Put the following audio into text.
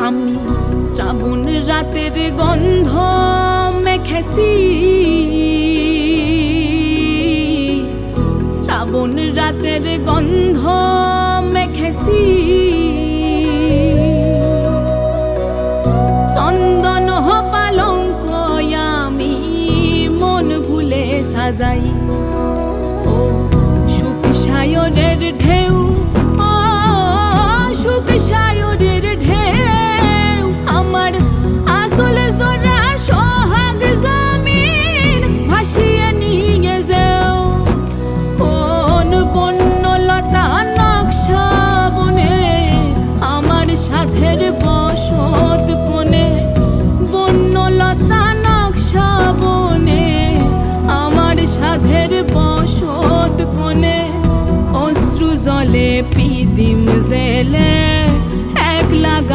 আমি শ্রাবণ রাতের গন্ধ মেখেছি, শ্রাবণ রাতের গন্ধ মেখেছি, চন্দন পালঙ্ক আমি মন ভুলে সাজাই। ও সুখ সায়রের ঢেউ, ও সুখ সায়রের ঢেউ, আমার আসলে জোড়া সোহাগ জমিন ভাসিয়ে নিয়ে যাও। কোন বন্যলতা নকশা বনে আমার সাধের বসত কোণে, বন্যলতা নকশা বনে আমার সাধের বসত কোণে। অশ্রু জলে পিদিম জেলে এক লাগা